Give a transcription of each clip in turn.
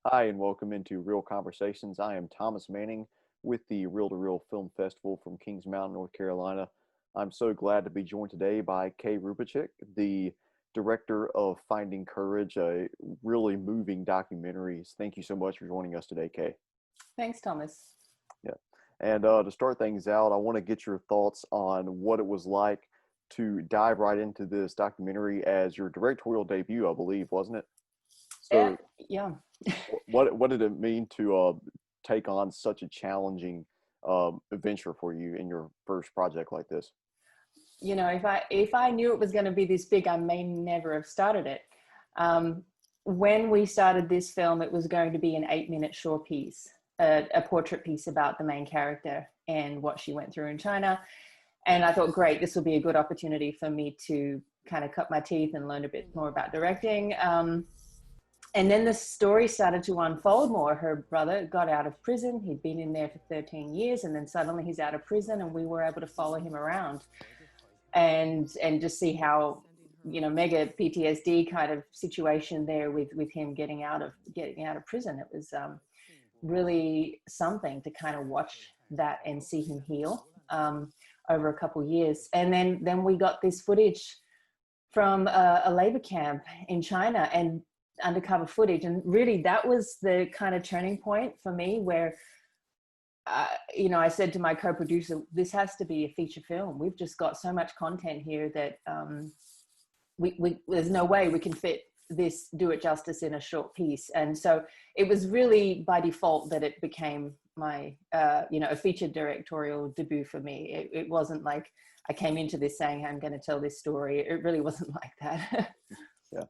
Hi, and welcome into Real Conversations. I am Thomas Manning with the Reel to Reel Film Festival from Kings Mountain, North Carolina. I'm so glad to be joined today by Kay Rubacek, the director of Finding Courage, a really moving documentaries. Thank you so much for joining us today, Kay. Thanks, Thomas. Yeah. And to start things out, I want to get your thoughts on what it was like to dive right into this documentary as your directorial debut, I believe, wasn't it? Yeah, So yeah. what did it mean to take on such a challenging adventure for you in your first project like this? If I knew it was going to be this big, I may never have started it. Um, when we started this film, it was going to be an 8-minute short piece, a portrait piece about the main character and what she went through in China. And I thought, great, this will be a good opportunity for me to kind of cut my teeth and learn a bit more about directing. And then the story started to unfold more. Her brother got out of prison. He'd been in there for 13 years, and then suddenly he's out of prison, and we were able to follow him around and just see how, mega PTSD kind of situation there with him getting out of prison. It was really something to kind of watch that and see him heal over a couple of years. And then we got this footage from a labor camp in China, and undercover footage, and really that was the kind of turning point for me where I said to my co-producer, this has to be a feature film. We've just got so much content here that there's no way we can do it justice in a short piece. And so it was really by default that it became my a feature directorial debut for me. It wasn't like I came into this saying I'm going to tell this story. It really wasn't like that. Yeah.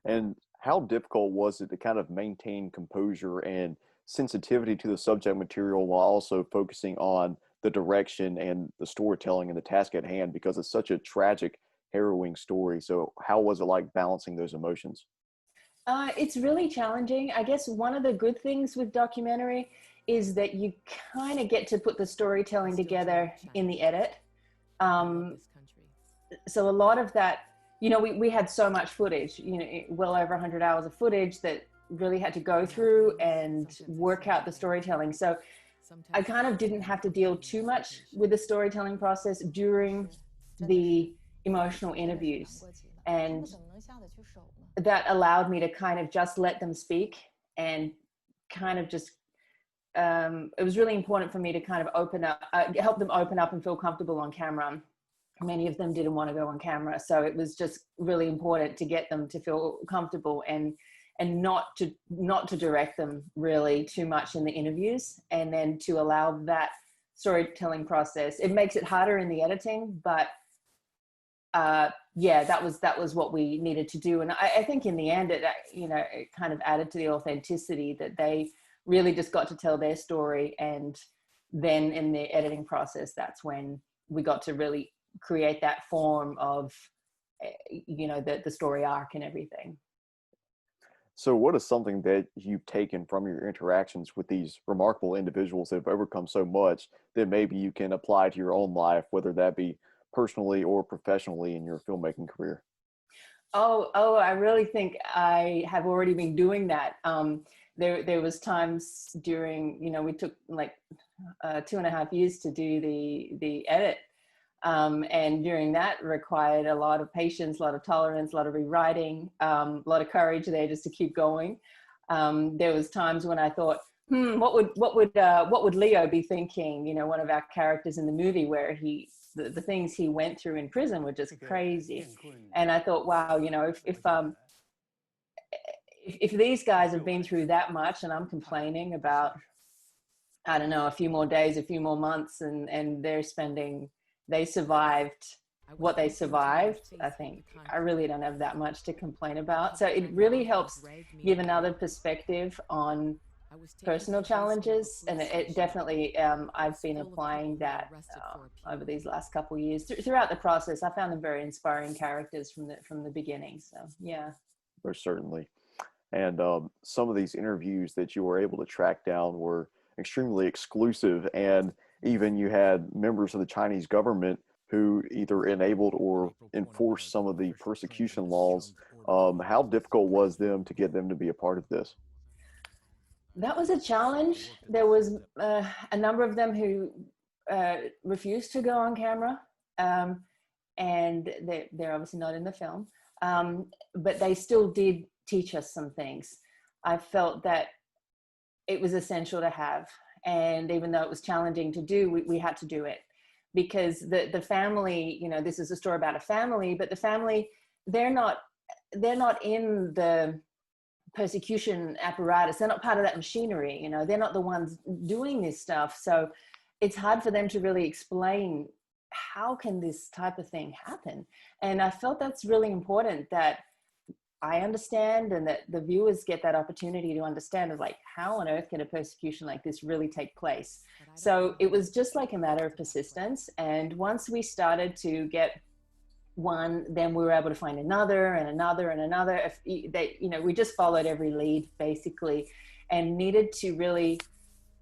And how difficult was it to kind of maintain composure and sensitivity to the subject material while also focusing on the direction and the storytelling and the task at hand, because it's such a tragic, harrowing story? So how was it like balancing those emotions? It's really challenging. I guess one of the good things with documentary is that you kind of get to put the storytelling together in the edit. Um, so a lot of that, we had so much footage, well over 100 hours of footage that really had to go through and work out the storytelling. So I kind of didn't have to deal too much with the storytelling process during the emotional interviews. And that allowed me to kind of just let them speak and kind of just, it was really important for me to kind of help them open up and feel comfortable on camera. Many of them didn't want to go on camera, so it was just really important to get them to feel comfortable and not to direct them really too much in the interviews, and then to allow that storytelling process. It makes it harder in the editing, but that was what we needed to do. And I think in the end, it kind of added to the authenticity that they really just got to tell their story, and then in the editing process, that's when we got to really create that form of the story arc and everything. So what is something that you've taken from your interactions with these remarkable individuals that have overcome so much that maybe you can apply to your own life, whether that be personally or professionally in your filmmaking career? Oh, I really think I have already been doing that. There was times during, we took like 2.5 years to do the edit. And during that required a lot of patience, a lot of tolerance, a lot of rewriting, a lot of courage there just to keep going. There was times when I thought, what would Leo be thinking? One of our characters in the movie, where the things he went through in prison were just crazy. And I thought, wow, if these guys have been through that much, and I'm complaining about, I don't know, a few more days, a few more months, and they survived what they survived, I think I really don't have that much to complain about. So it really helps give another perspective on personal challenges. And it definitely, I've been applying that over these last couple of years. Throughout the process, I found them very inspiring characters from the beginning. So, yeah. Most certainly. And some of these interviews that you were able to track down were extremely exclusive, and even you had members of the Chinese government who either enabled or enforced some of the persecution laws. How difficult was them to get them to be a part of this? That was a challenge. There was a number of them who refused to go on camera, um, and they're obviously not in the film, but they still did teach us some things. I felt that it was essential to have, and even though it was challenging to do, we had to do it, because the family, you know, this is a story about a family, but the family, they're not in the persecution apparatus. They're not part of that machinery, you know, they're not the ones doing this stuff. So it's hard for them to really explain how can this type of thing happen. And I felt that's really important, that I understand and that the viewers get that opportunity to understand of like, how on earth can a persecution like this really take place? So it was just like a matter of persistence. And once we started to get one, then we were able to find another and another and another. If they, you know, we just followed every lead basically, and needed to really,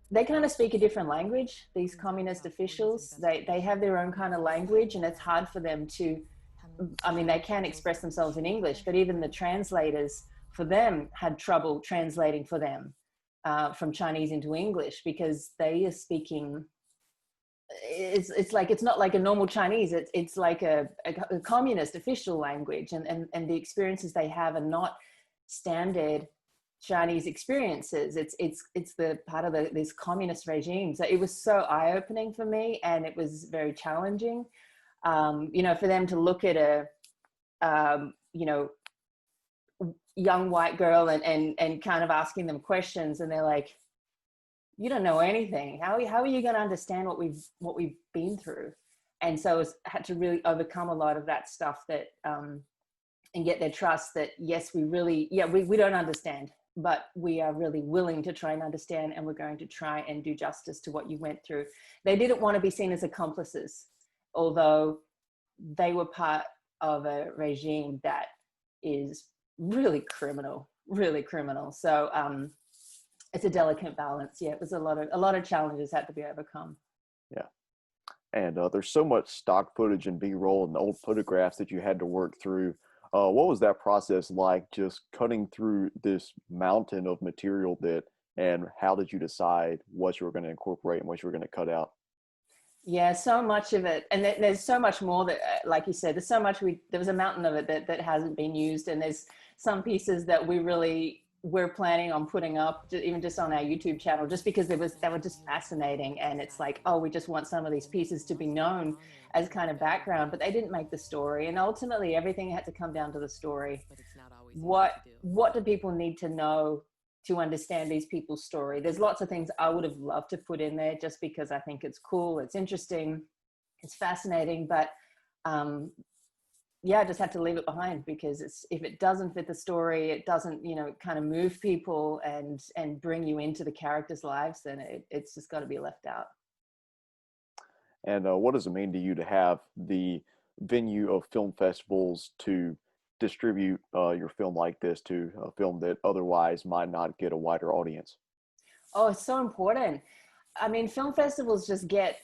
they kind of speak a different language, these communist officials. They have their own kind of language, and it's hard for them to, I mean, they can express themselves in English, but even the translators for them had trouble translating for them from Chinese into English, because they are speaking, it's like, it's not like a normal Chinese, it's like a communist official language, and the experiences they have are not standard Chinese experiences. It's the part of this communist regime. So it was so eye-opening for me, and it was very challenging. You know, for them to look at a you know, young white girl and kind of asking them questions, and they're like, you don't know anything. How are you going to understand what we've been through? And so I had to really overcome a lot of that stuff, that and get their trust that, yes, we really, yeah, we don't understand, but we are really willing to try and understand, and we're going to try and do justice to what you went through. They didn't want to be seen as accomplices, although they were part of a regime that is really criminal, really criminal. So it's a delicate balance. Yeah, it was a lot of challenges had to be overcome. Yeah. And there's so much stock footage and B-roll and old photographs that you had to work through. What was that process like, just cutting through this mountain of material and how did you decide what you were going to incorporate and what you were going to cut out? Yeah, so much of it, and there's so much more that, like you said, there's so much there was a mountain of it that hasn't been used, and there's some pieces that we're planning on putting up, even just on our YouTube channel, just because they were just fascinating, and it's like, oh, we just want some of these pieces to be known as kind of background, but they didn't make the story, and ultimately everything had to come down to the story. What do people need to know to understand these people's story? There's lots of things I would have loved to put in there, just because I think it's cool, it's interesting, it's fascinating, but yeah, I just had to leave it behind, because if it doesn't fit the story, it doesn't, you know, kind of move people and bring you into the characters' lives, then it's just got to be left out. And what does it mean to you to have the venue of film festivals to distribute your film like this, to a film that otherwise might not get a wider audience? Oh, it's so important. I mean, film festivals just get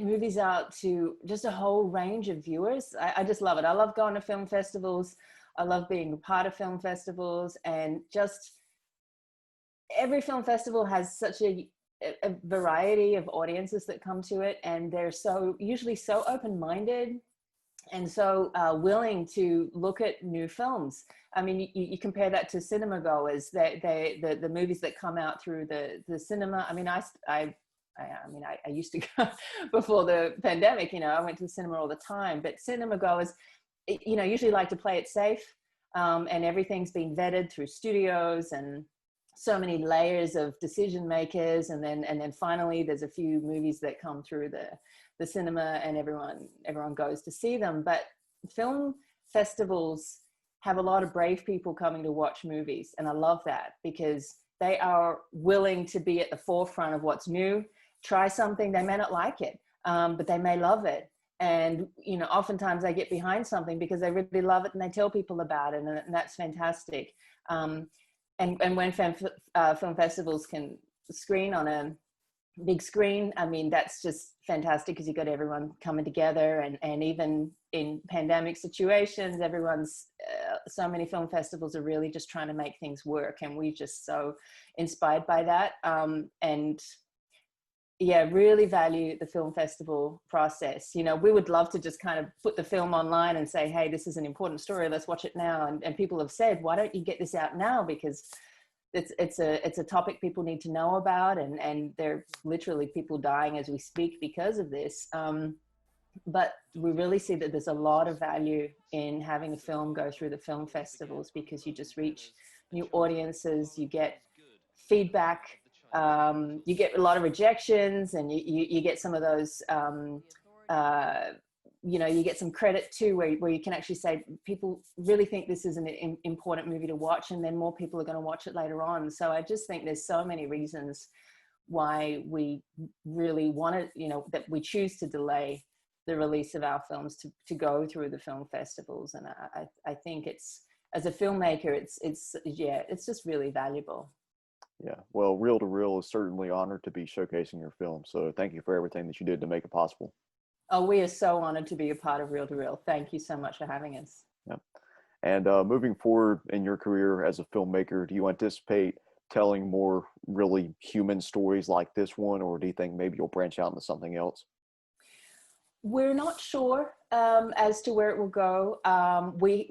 movies out to just a whole range of viewers. I just love it. I love going to film festivals. I love being a part of film festivals, and just every film festival has such a variety of audiences that come to it, and they're usually so open-minded and so willing to look at new films. I mean, you compare that to cinema goers, the movies that come out through the cinema. I mean, I used to go before the pandemic, you know, I went to the cinema all the time, but cinema goers, you know, usually like to play it safe, and everything's been vetted through studios and so many layers of decision makers, and then finally there's a few movies that come through the cinema, and everyone goes to see them. But film festivals have a lot of brave people coming to watch movies, and I love that, because they are willing to be at the forefront of what's new, try something. They may not like it, but they may love it. And, you know, oftentimes they get behind something because they really love it, and they tell people about it, and that's fantastic. And when film festivals can screen on big screen, I mean, that's just fantastic because you got everyone coming together, and even in pandemic situations, everyone's so many film festivals are really just trying to make things work, and we're just so inspired by that. And yeah, really value the film festival process. You know, we would love to just kind of put the film online and say, hey, this is an important story, let's watch it now. And people have said, why don't you get this out now? Because it's a topic people need to know about, and there are literally people dying as we speak because of this. But we really see that there's a lot of value in having a film go through the film festivals, because you just reach new audiences, you get feedback, you get a lot of rejections, and you get some of those, you know, you get some credit too, where you can actually say people really think this is an important movie to watch, and then more people are going to watch it later on. So I just think there's so many reasons why we really want to, you know, that we choose to delay the release of our films to go through the film festivals. And I think it's, as a filmmaker, it's just really valuable. Yeah, well, Reel to Reel is certainly honored to be showcasing your film. So thank you for everything that you did to make it possible. Oh, we are so honored to be a part of Reel to Reel. Thank you so much for having us. Yeah. And moving forward in your career as a filmmaker, do you anticipate telling more really human stories like this one, or do you think maybe you'll branch out into something else? We're not sure as to where it will go. We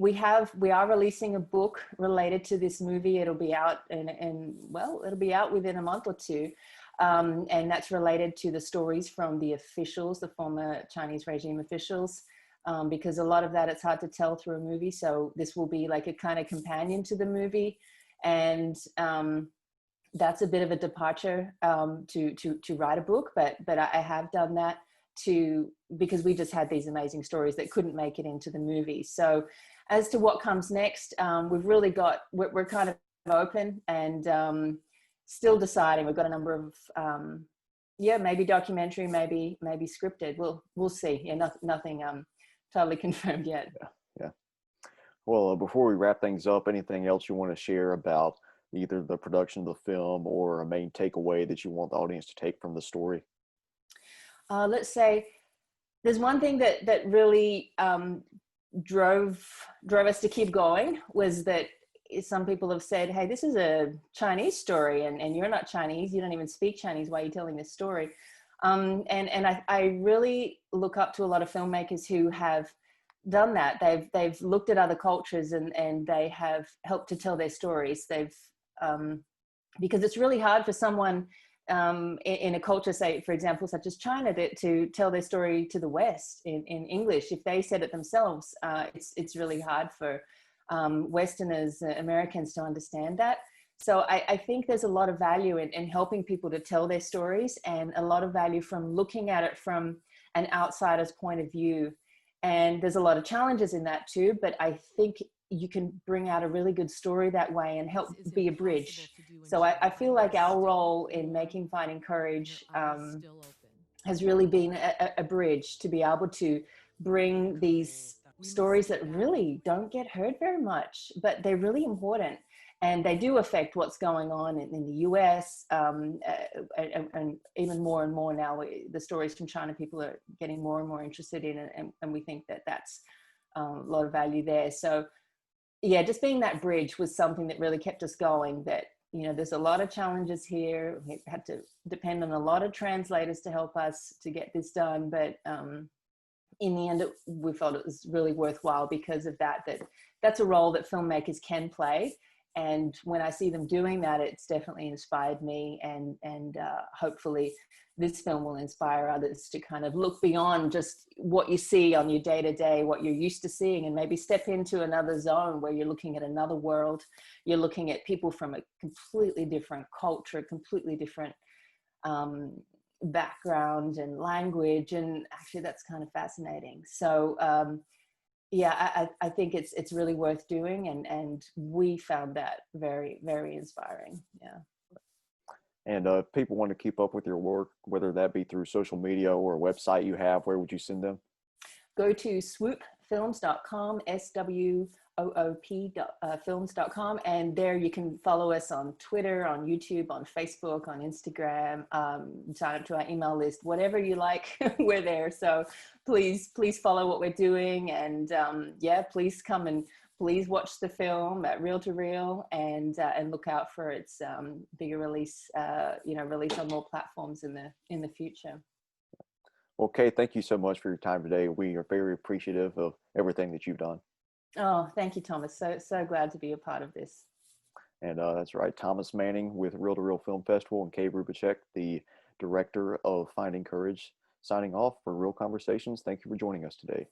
are releasing a book related to this movie. It'll be out it'll be out within a month or two. And that's related to the stories from the officials, the former Chinese regime officials, because a lot of that, it's hard to tell through a movie. So this will be like a kind of companion to the movie. And that's a bit of a departure to write a book, but I have done that because we just had these amazing stories that couldn't make it into the movie. So as to what comes next, we're kind of open, and still deciding. We've got a number of maybe documentary, maybe scripted. We'll see. Yeah, nothing totally confirmed yet. Yeah. Well, before we wrap things up, anything else you want to share about either the production of the film or a main takeaway that you want the audience to take from the story? Let's say there's one thing that really drove us to keep going, was that some people have said, hey, this is a Chinese story, and you're not Chinese, you don't even speak Chinese, why are you telling this story? And I really look up to a lot of filmmakers who have done that. They've looked at other cultures, and they have helped to tell their stories. Because it's really hard for someone in a culture, say, for example, such as China, to tell their story to the West in English. If they said it themselves, it's really hard for Westerners, Americans, to understand that. So I think there's a lot of value in helping people to tell their stories, and a lot of value from looking at it from an outsider's point of view. And there's a lot of challenges in that too, but I think you can bring out a really good story that way and help be a bridge. So I feel like our role in making Finding Courage has really been a bridge to be able to bring these stories that really don't get heard very much, but they're really important. And they do affect what's going on in the US, and even more and more now. The stories from China, people are getting more and more interested in, and we think that that's a lot of value there. So yeah, just being that bridge was something that really kept us going. That, you know, there's a lot of challenges here. We had to depend on a lot of translators to help us to get this done. But in the end, we felt it was really worthwhile because of that's a role that filmmakers can play. And when I see them doing that, it's definitely inspired me. And hopefully this film will inspire others to kind of look beyond just what you see on your day-to-day, what you're used to seeing, and maybe step into another zone where you're looking at another world. You're looking at people from a completely different culture, completely different background and language. And actually that's kind of fascinating. So yeah, I think it's really worth doing, and we found that very, very inspiring. Yeah. And if people want to keep up with your work, whether that be through social media or a website you have, where would you send them? Go to swoopfilms.com, oop.films.com, and there you can follow us on Twitter, on YouTube, on Facebook, on Instagram, sign up to our email list, whatever you like. We're there. So please follow what we're doing, and yeah, please come and please watch the film at Reel to Reel, and look out for its bigger release, release on more platforms in the future. Well, Kay, thank you so much for your time today. We are very appreciative of everything that you've done. Oh, thank you, Thomas. So glad to be a part of this. And that's right, Thomas Manning with Reel to Reel Film Festival, and Kay Rubacek, the director of Finding Courage, signing off for Real Conversations. Thank you for joining us today.